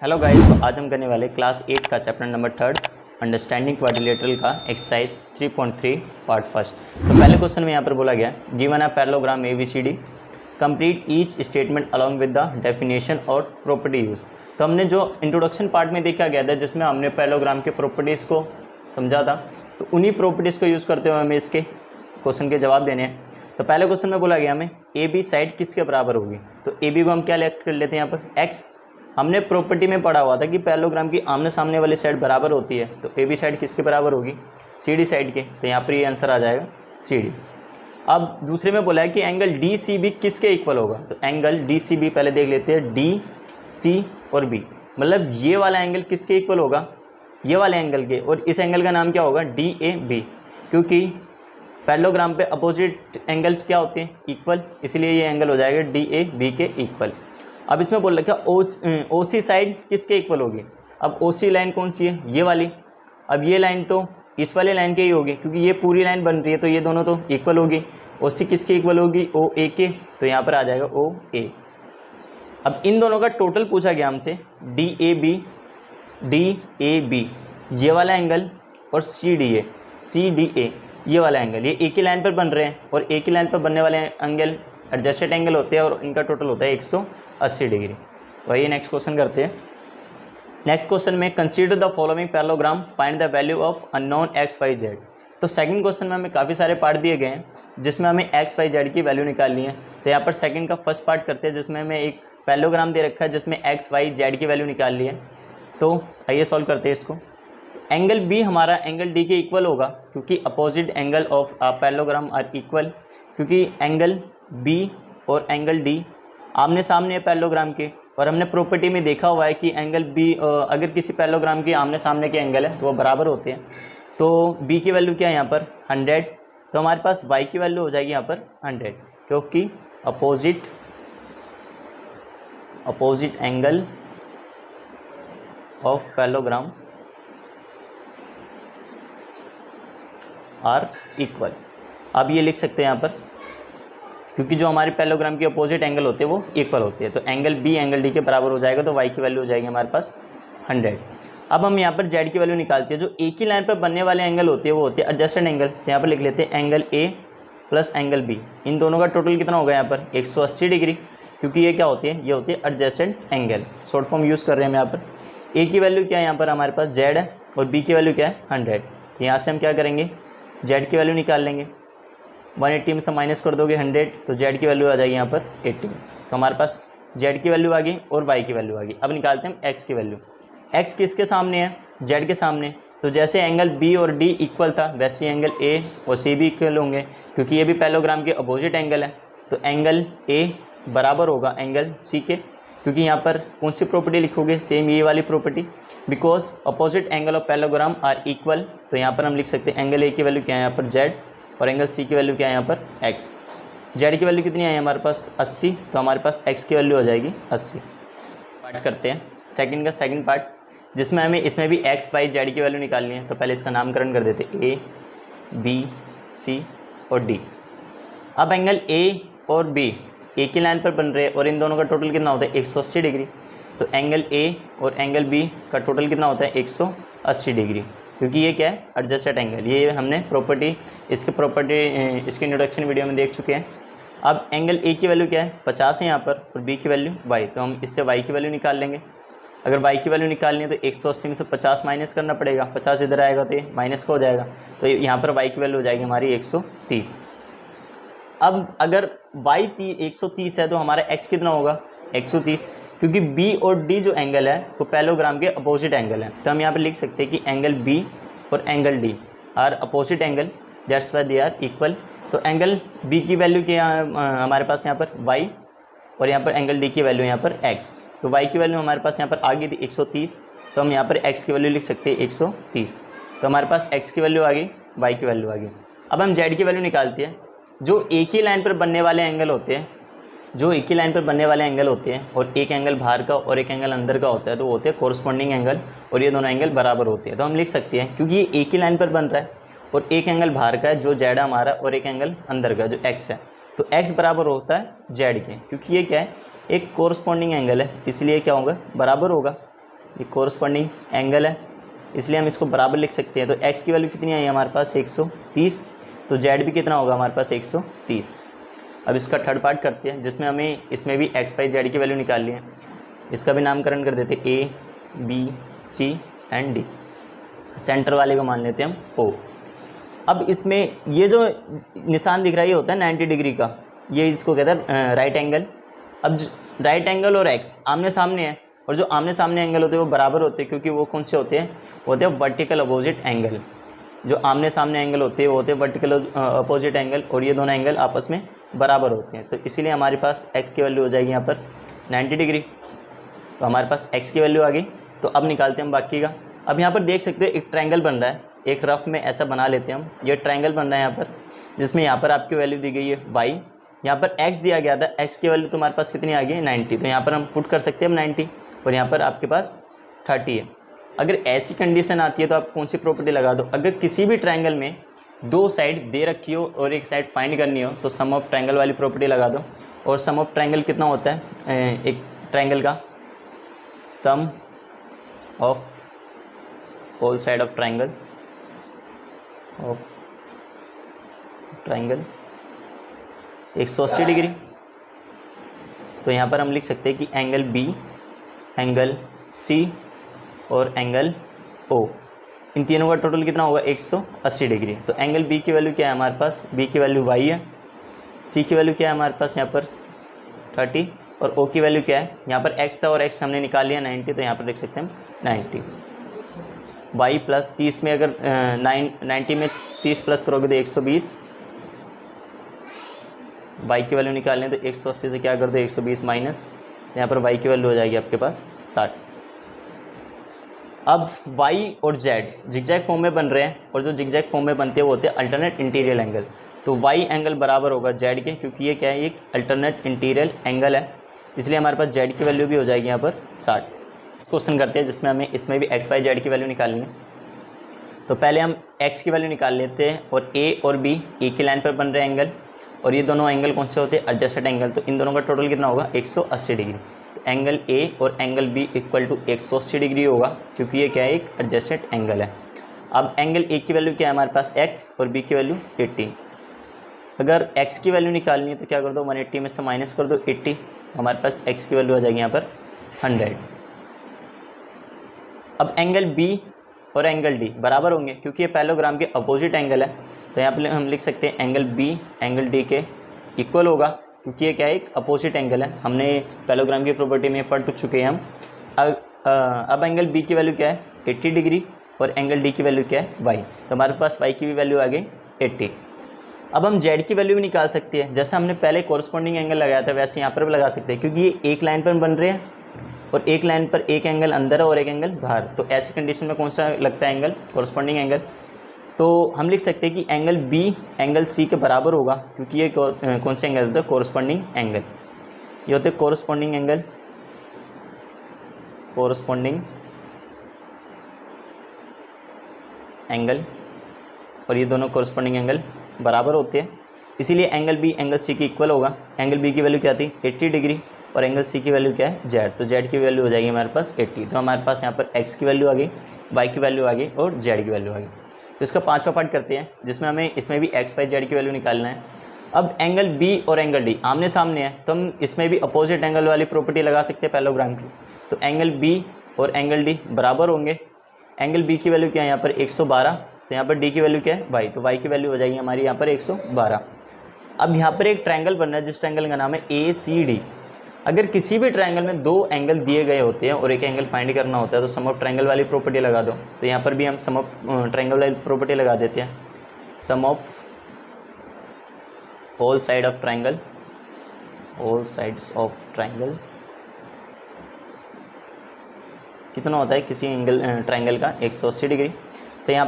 Hello guys, तो आज हम करने वाले क्लास 8 का चैप्टर नंबर 3 अंडरस्टैंडिंग क्वाड्रिलेटरल का एक्सरसाइज 3.3 पार्ट फर्स्ट। तो पहले क्वेश्चन में यहाँ पर बोला गया given a parallelogram ABCD complete each statement along with the definition और प्रॉपर्टी यूज। तो हमने जो इंट्रोडक्शन पार्ट में देखा गया था जिसमें हमने पैरेललोग्राम के प्रॉपर्टीज़ को समझा था, तो उन्हीं प्रॉपर्टीज़ को यूज़ करते हुए हमें इसके क्वेश्चन के जवाब देने हैं। तो पहले क्वेश्चन में बोला गया हमें AB साइड किसके बराबर होगी, तो AB को हम क्या लेट कर लेते हैं यहाँ पर X। हमने प्रॉपर्टी में पढ़ा हुआ था कि पैरेललोग्राम की आमने सामने वाली साइड बराबर होती है, तो AB साइड किसके बराबर होगी, CD साइड के। तो यहाँ पर ये आंसर आ जाएगा CD। अब दूसरे में बोला है कि एंगल DCB किसके इक्वल होगा, तो एंगल DCB पहले देख लेते हैं, DC और B, मतलब ये वाला एंगल किसके इक्वल होगा, ये वाले एंगल के, और इस एंगल का नाम क्या होगा DAB, क्योंकि पैरेललोग्राम पे अपोजिट एंगल्स क्या होते हैं, इक्वल, इसलिए ये एंगल हो जाएगा DAB के इक्वल। अब इसमें बोल रखा है OC साइड किसके इक्वल होगी। अब OC लाइन कौन सी है, ये वाली। अब ये लाइन तो इस वाले लाइन के ही होगी, क्योंकि ये पूरी लाइन बन रही है, तो ये दोनों तो इक्वल होगी। OC किसके इक्वल होगी, OA के, तो यहाँ पर आ जाएगा OA। अब इन दोनों का टोटल पूछा गया हमसे, DAB ये वाला एंगल और CDA ये वाला एंगल, ये एक ही लाइन पर बन रहे हैं, और एक ही लाइन पर बनने वाले एंगल एडजस्टेड एंगल होते हैं, और इनका टोटल होता है 180 डिग्री। तो आइए नेक्स्ट क्वेश्चन करते हैं। नेक्स्ट क्वेश्चन में consider the following parallelogram, find the value of unknown XYZ। तो सेकंड क्वेश्चन में हमें काफ़ी सारे पार्ट दिए गए हैं जिसमें हमें XYZ की वैल्यू निकालनी है। तो यहाँ पर सेकंड का फर्स्ट पार्ट करते हैं जिसमें हमें एक पैरेललोग्राम दे रखा है जिसमें XYZ की वैल्यू निकालनी है। तो आइए सॉल्व करते हैं इसको। एंगल B हमारा एंगल D के इक्वल होगा, क्योंकि opposite angle of parallelogram are equal, क्योंकि एंगल B और एंगल D आमने सामने है पैरेललोग्राम के, और हमने प्रॉपर्टी में देखा हुआ है कि एंगल B अगर किसी पैरेललोग्राम के आमने सामने के एंगल है तो वो बराबर होते हैं। तो B की वैल्यू क्या है यहाँ पर 100, तो हमारे पास Y की वैल्यू हो जाएगी यहाँ पर 100, क्योंकि opposite angle of parallelogram are equal. अब ये लिख सकते हैं यहाँ पर, क्योंकि जो हमारे पैरेललोग्राम के अपोजिट एंगल होते हैं वो इक्वल होते हैं, तो एंगल B एंगल D के बराबर हो जाएगा, तो Y की वैल्यू हो जाएगी हमारे पास 100। अब हम यहाँ पर Z की वैल्यू निकालते हैं। जो एक ही लाइन पर बनने वाले एंगल होते हैं वो होते हैं एडजस्टेड एंगल। तो यहाँ पर लिख लेते हैं angle A plus angle B, इन दोनों का टोटल कितना होगा यहाँ पर 180 डिग्री, क्योंकि ये क्या होती है, ये होती है adjusted angle. Short form use कर रहे हैं हम यहाँ पर। A की वैल्यू क्या है यहाँ पर हमारे पास Z है, और B की वैल्यू क्या है 100। यहाँ से हम क्या करेंगे, Z की वैल्यू निकाल लेंगे। 180 में से माइनस कर दोगे 100, तो Z की वैल्यू आ जाएगी यहाँ पर 80। तो हमारे पास Z की वैल्यू आ गई और Y की वैल्यू आ गई। अब निकालते हैं हम X की वैल्यू। X किसके सामने है, Z के सामने। तो जैसे एंगल B और D इक्वल था, वैसे ही एंगल A और C भी इक्वल होंगे, क्योंकि ये भी पैरेललोग्राम के अपोजिट एंगल है। तो एंगल A बराबर होगा एंगल C के, क्योंकि यहाँ पर कौन सी प्रॉपर्टी लिखोगे, सेम ये वाली property, because opposite angle of parallelogram are equal. तो यहाँ पर हम लिख सकते हैं एंगल A की वैल्यू क्या है यहाँ पर Z, और एंगल C की वैल्यू क्या है यहाँ पर X। Z की वैल्यू कितनी है हमारे पास 80, तो हमारे पास X की वैल्यू हो जाएगी 80। पार्ट करते हैं सेकंड का सेकंड पार्ट, जिसमें हमें इसमें भी X Y Z की वैल्यू निकालनी है। तो पहले इसका नामकरण कर देते A B C और D। अब एंगल A और B एक ही लाइन पर बन रहे हैं, और इन दोनों का टोटल कितना होता है 180 डिग्री। तो एंगल A और एंगल B का टोटल कितना होता है 180 डिग्री, क्योंकि ये क्या है एडजस्टेड एंगल। ये हमने प्रॉपर्टी इसके इंट्रोडक्शन वीडियो में देख चुके हैं। अब एंगल A की वैल्यू क्या है 50 है यहाँ पर, और B की वैल्यू Y, तो हम इससे Y की वैल्यू निकाल लेंगे। अगर Y की वैल्यू निकालनी है तो 180 में से 50 माइनस करना पड़ेगा, 50 इधर आएगा तो ये माइनस का हो जाएगा, तो यहाँ पर Y की वैल्यू हो जाएगी हमारी 130। अब अगर Y 130 है तो हमारा X कितना होगा 130, क्योंकि B और D जो एंगल है वो पैरेललोग्राम के अपोजिट एंगल है। तो हम यहाँ पे लिख सकते हैं कि एंगल B और angle D are opposite angle, that's why they are equal. तो एंगल B की वैल्यू क्या है हमारे पास यहाँ पर Y, और यहाँ पर एंगल D की वैल्यू यहाँ पर X। तो Y की वैल्यू हमारे पास यहाँ पर आ गई थी 130, तो हम यहाँ पर X की वैल्यू लिख सकते हैं 130। तो हमारे पास X की वैल्यू आ गई, Y की वैल्यू आ गई। अब हम Z की वैल्यू निकालते हैं। जो एक ही लाइन पर बनने वाले एंगल होते हैं, और एक एंगल बाहर का और एक एंगल अंदर का होता है, तो वो होते हैं कोरस्पॉन्डिंग एंगल, और ये दोनों एंगल बराबर होते हैं। तो हम लिख सकते हैं, क्योंकि ये एक ही लाइन पर बन रहा है और एक एंगल बाहर का है जो Z है हमारा, और एक एंगल अंदर का जो X है, तो X बराबर होता है Z के, क्योंकि ये क्या है एक कोरस्पॉन्डिंग एंगल है, इसलिए क्या होगा बराबर होगा। ये कोरस्पॉन्डिंग एंगल है, इसलिए हम इसको बराबर लिख सकते हैं। तो x की वैल्यू कितनी आई हमारे पास 130, तो z भी कितना होगा हमारे पास 130। अब इसका थर्ड पार्ट करते हैं जिसमें हमें इसमें भी x y z की वैल्यू निकालनी है। इसका भी नामकरण कर देते A B C and D। Centre वाले को मान लेते हैं हम O। अब इसमें ये जो निशान दिख रहा है ये होता है 90 डिग्री का, ये इसको कहते हैं राइट एंगल। अब राइट एंगल और x आमने सामने है, और जो आमने सामने एंगल होते हैं वो बराबर होते हैं, क्योंकि वो कौन से होते हैं वर्टिकल अपोजिट एंगल। जो आमने सामने एंगल होते हैं वो होते हैं वर्टिकल अपोजिट एंगल, और ये दोनों एंगल आपस में बराबर होते हैं। तो इसीलिए हमारे पास x की वैल्यू हो जाएगी यहाँ पर 90 डिग्री। तो हमारे पास x की वैल्यू आ गई। तो अब निकालते हैं हम बाकी का। अब यहाँ पर देख सकते हो एक ट्रायंगल बन रहा है, एक रफ में ऐसा बना लेते हैं हम। ये ट्रायंगल बन रहा है यहाँ पर, जिसमें यहाँ पर आपकी वैल्यू दी गई है y, यहाँ पर x दिया गया था, x की वैल्यू तुम्हारे पास कितनी आ गई है 90। तो यहाँ पर हम पुट कर सकते हैं हम 90, और यहाँ पर आपके पास 30 है। अगर ऐसी कंडीशन आती है तो आप कौन सी प्रॉपर्टी लगा दो, अगर किसी भी ट्रायंगल में दो साइड दे रखी हो और एक साइड फाइंड करनी हो तो सम ऑफ ट्रायंगल वाली प्रॉपर्टी लगा दो। और सम ऑफ ट्रायंगल कितना होता है एक ट्रायंगल का, sum of whole side of triangle 180 degree. तो यहाँ पर हम लिख सकते हैं कि एंगल B, एंगल C और एंगल O, इन तीनों का टोटल कितना होगा 180 डिग्री। तो एंगल B की वैल्यू क्या है हमारे पास, B की वैल्यू y है, C की वैल्यू क्या है हमारे पास यहाँ पर 30, और O की वैल्यू क्या है, यहाँ पर x था और x हमने निकाल लिया 90, तो यहाँ पर लिख सकते हैं हम 90। y प्लस 30 में अगर 90 में 30 प्लस करोगे तो 120, y की वैल्यू निकाल लें तो 180 से क्या कर दो 120 माइनस, यहाँ पर y की वैल्यू हो जाएगी आपके पास 60। अब y और z जिगजैग फॉर्म में बन रहे हैं, और जो जिगजैग फॉर्म में बनते हैं वो होते हैं अल्टरनेट इंटीरियर एंगल। तो y एंगल बराबर होगा z के, क्योंकि ये क्या है, एक अल्टरनेट इंटीरियर एंगल है, इसलिए हमारे पास z की वैल्यू भी हो जाएगी यहाँ पर 60। क्वेश्चन करते हैं जिसमें हमें इसमें भी x y z की वैल्यू निकालनी है। तो पहले हम x की वैल्यू निकाल लेते हैं, और a और b एक ही लाइन पर बन रहे एंगल, और ये दोनों एंगल कौन से होते हैं एडजस्टेड एंगल। तो इन दोनों का टोटल कितना होगा 180 डिग्री। तो एंगल a और angle b equal to 180 degree होगा, क्योंकि ये क्या है, एक एडजस्टेड एंगल है। अब एंगल a की वैल्यू क्या है हमारे पास x, और b की वैल्यू 80। अगर x की वैल्यू निकालनी है तो क्या कर दो 180 में से माइनस कर दो 80, हमारे पास x की वैल्यू आ जाएगी यहाँ पर 100। अब एंगल B और एंगल D बराबर होंगे, क्योंकि ये पैरेललोग्राम के अपोजिट एंगल है। तो यहाँ पर हम लिख सकते हैं एंगल B एंगल D के इक्वल होगा, क्योंकि ये क्या है, एक अपोजिट एंगल है। हमने पैरेललोग्राम की प्रॉपर्टी में पढ़ चुके हैं हम। अब एंगल B की वैल्यू क्या है 80 डिग्री, और एंगल D की वैल्यू क्या है y। तो हमारे पास y की भी वैल्यू आ गई 80। अब हम z की वैल्यू भी निकाल सकते हैं, जैसे हमने पहले कोरस्पॉन्डिंग एंगल लगाया था वैसे यहाँ पर भी लगा सकते हैं, क्योंकि ये एक लाइन पर बन रहे हैं और एक लाइन पर एक एंगल अंदर है और एक एंगल बाहर। तो ऐसी कंडीशन में कौन सा लगता है एंगल, कोरस्पॉन्डिंग एंगल। तो हम लिख सकते हैं कि एंगल B एंगल C के बराबर होगा, क्योंकि ये कौन सा एंगल होता है कोरस्पॉन्डिंग एंगल। ये होते हैं कोरस्पॉन्डिंग एंगल, कोरस्पॉन्डिंग एंगल, और ये दोनों कोरस्पॉन्डिंग एंगल बराबर होते हैं, इसीलिए एंगल B एंगल C की इक्वल होगा। एंगल B की वैल्यू क्या थी 80 डिग्री, और एंगल C की वैल्यू क्या है z। तो z की वैल्यू हो जाएगी हमारे पास 80। तो हमारे पास यहाँ पर x की वैल्यू आ गई, y की वैल्यू आ गई और z की वैल्यू आ गई। तो इसका पांचवा पार्ट करते हैं, जिसमें हमें इसमें भी x y z की वैल्यू निकालना है। अब एंगल B और एंगल D आमने सामने है, तो हम इसमें भी अपोजिट एंगल वाली प्रॉपर्टी लगा सकते हैं पैरेललोग्राम की। तो एंगल B और एंगल D बराबर होंगे। एंगल B की वैल्यू क्या है यहाँ पर 112, तो यहाँ पर D की वैल्यू क्या है y। तो y की वैल्यू हो जाएगी हमारी यहाँ पर 112। अब यहाँ पर एक ट्रायंगल बन रहा है, जिस ट्रायंगल का नाम है ACD। अगर किसी भी ट्रायंगल में दो एंगल दिए गए होते हैं और एक एंगल फाइंड करना होता है तो सम ऑफ ट्रायंगल वाली प्रॉपर्टी लगा दो। तो यहाँ पर भी हम सम ऑफ ट्रायंगल वाली प्रॉपर्टी लगा देते हैं। Sum of whole side of triangle, whole sides of triangle कितना होता है किसी एंगल ट्रायंगल का 180 डिग्री। तो यहाँ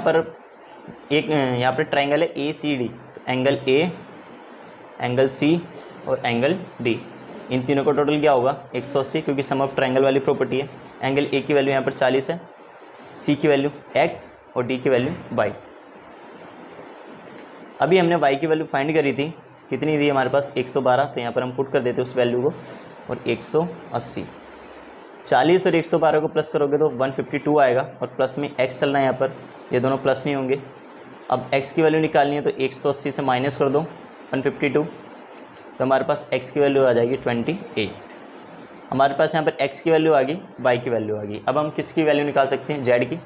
पर ट्रायंगल है ACD। तो एंगल A, एंगल C और एंगल D, इन तीनों का टोटल क्या होगा 180, क्योंकि सम ऑफ ट्रायंगल वाली प्रॉपर्टी है। एंगल A की वैल्यू यहाँ पर 40 है, C की वैल्यू x और D की वैल्यू y। अभी हमने y की वैल्यू फाइंड करी थी, कितनी थी हमारे पास 112। तो यहाँ पर हम पुट कर देते उस वैल्यू को, और 180। 40 और 112 को प्लस करोगे तो 152 आएगा और प्लस में x चलना है यहाँ पर, ये दोनों प्लस नहीं होंगे। अब x की वैल्यू निकालनी है तो 180 से माइनस कर दो 152, तो हमारे पास x की वैल्यू आ जाएगी 28। हमारे पास यहाँ पर x की वैल्यू आ गई, y की वैल्यू आ गई। अब हम किसकी वैल्यू निकाल सकते हैं, z की।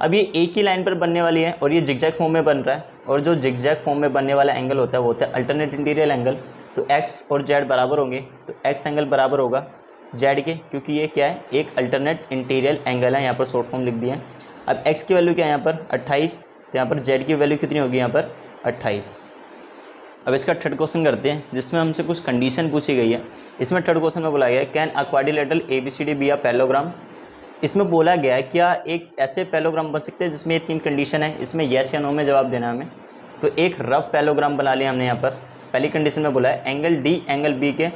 अब ये एक ही लाइन पर बनने वाली है और ये जिगजैग फॉर्म में बन रहा है, और जो जिगजैग फॉर्म में बनने वाला एंगल होता है वो होता है अल्टरनेट इंटीरियर एंगल। तो x और z बराबर होंगे, तो x एंगल बराबर होगा z के, क्योंकि ये क्या है, एक अल्टरनेट इंटीरियर एंगल है। यहाँ पर शॉर्ट फॉर्म लिख दिया है। अब x की वैल्यू क्या है यहाँ पर 28, तो यहाँ पर z की वैल्यू कितनी होगी यहाँ पर 28। अब इसका थर्ड क्वेश्चन करते हैं जिसमें हमसे कुछ कंडीशन पूछी गई है। इसमें थर्ड क्वेश्चन में बोला गया है can a quadrilateral ABCD be a parallelogram. इसमें बोला गया है क्या एक ऐसे पैरेललोग्राम बन सकते हैं जिसमें ये 3 कंडीशन है, इसमें येस या नो में जवाब देना है हमें। तो एक रफ पैरेललोग्राम बना लिया हमने यहाँ पर। पहली कंडीशन में बोला है एंगल D एंगल B के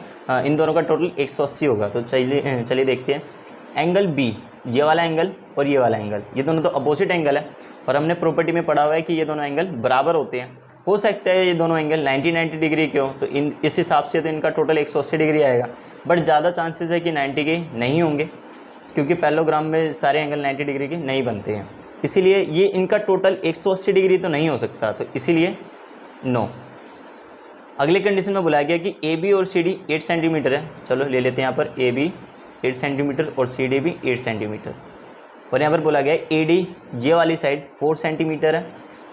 इन दोनों का टोटल 180 होगा। तो चलिए देखते हैं। एंगल B, ये वाला एंगल और ये वाला एंगल, ये दोनों तो अपोजिट एंगल है, और हमने प्रॉपर्टी में पढ़ा हुआ है कि ये दोनों एंगल बराबर होते हैं। हो सकता है ये दोनों एंगल 90 डिग्री के हो, तो इस हिसाब से तो इनका टोटल 180 डिग्री आएगा। बट ज़्यादा चांसेस है कि 90 के नहीं होंगे, क्योंकि पैरेललोग्राम में सारे एंगल 90 डिग्री के नहीं बनते हैं। इसीलिए ये इनका टोटल 180 डिग्री तो नहीं हो सकता, तो इसीलिए नो। अगले कंडीशन में बुलाया गया कि AB और CD 8 सेंटीमीटर है। चलो ले लेते हैं यहाँ पर AB 8 सेंटीमीटर और CD भी 8 सेंटीमीटर। और यहाँ पर बोला गया AD ये वाली साइड 4 सेंटीमीटर है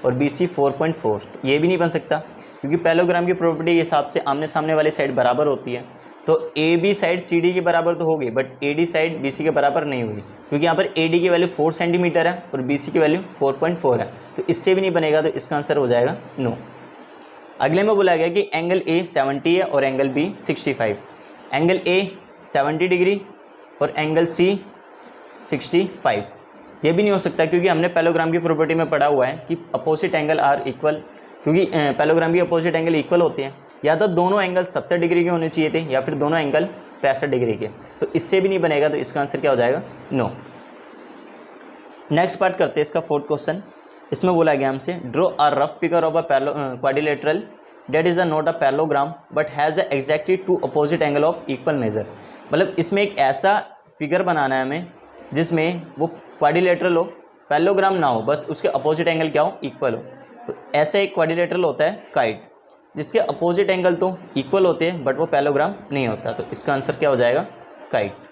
और BC 4.4। ये भी नहीं बन सकता, क्योंकि पैरेललोग्राम की प्रॉपर्टी के हिसाब से आमने सामने वाली साइड बराबर होती है। तो AB साइड CD के बराबर तो होगी, बट AD साइड BC के बराबर नहीं होगी, क्योंकि यहाँ पर AD की वैल्यू 4 सेंटीमीटर है और BC की वैल्यू 4.4 है। तो इससे भी नहीं बनेगा, तो इसका आंसर हो जाएगा नो। अगले में बोला गया कि एंगल A 70 है और angle B 65। Angle A 70 degree और एंगल C 65। ये भी नहीं हो सकता, क्योंकि हमने पैरेललोग्राम की प्रॉपर्टी में पढ़ा हुआ है कि अपोजिट एंगल आर इक्वल, क्योंकि पैरेललोग्राम की अपोजिट एंगल इक्वल होते हैं। या तो दोनों एंगल 70 डिग्री के होने चाहिए थे, या फिर दोनों एंगल 65 डिग्री के। तो इससे भी नहीं बनेगा, तो इसका आंसर क्या हो जाएगा, नो। नेक्स्ट पार्ट करते हैं इसका फोर्थ क्वेश्चन। इसमें बोला गया हमसे draw a rough figure of a quadrilateral that is a not a parallelogram but has exactly 2 opposite angle of equal major. मतलब इसमें एक ऐसा फिगर बनाना है हमें जिसमें वो क्वाड्रिलेटरल हो, पैरेललोग्राम ना हो, बस उसके अपोजिट एंगल क्या हो, इक्वल हो। तो ऐसा एक क्वाड्रिलेटरल होता है काइट, जिसके अपोजिट एंगल तो इक्वल होते हैं बट वो पैरेललोग्राम नहीं होता। तो इसका आंसर क्या हो जाएगा, काइट।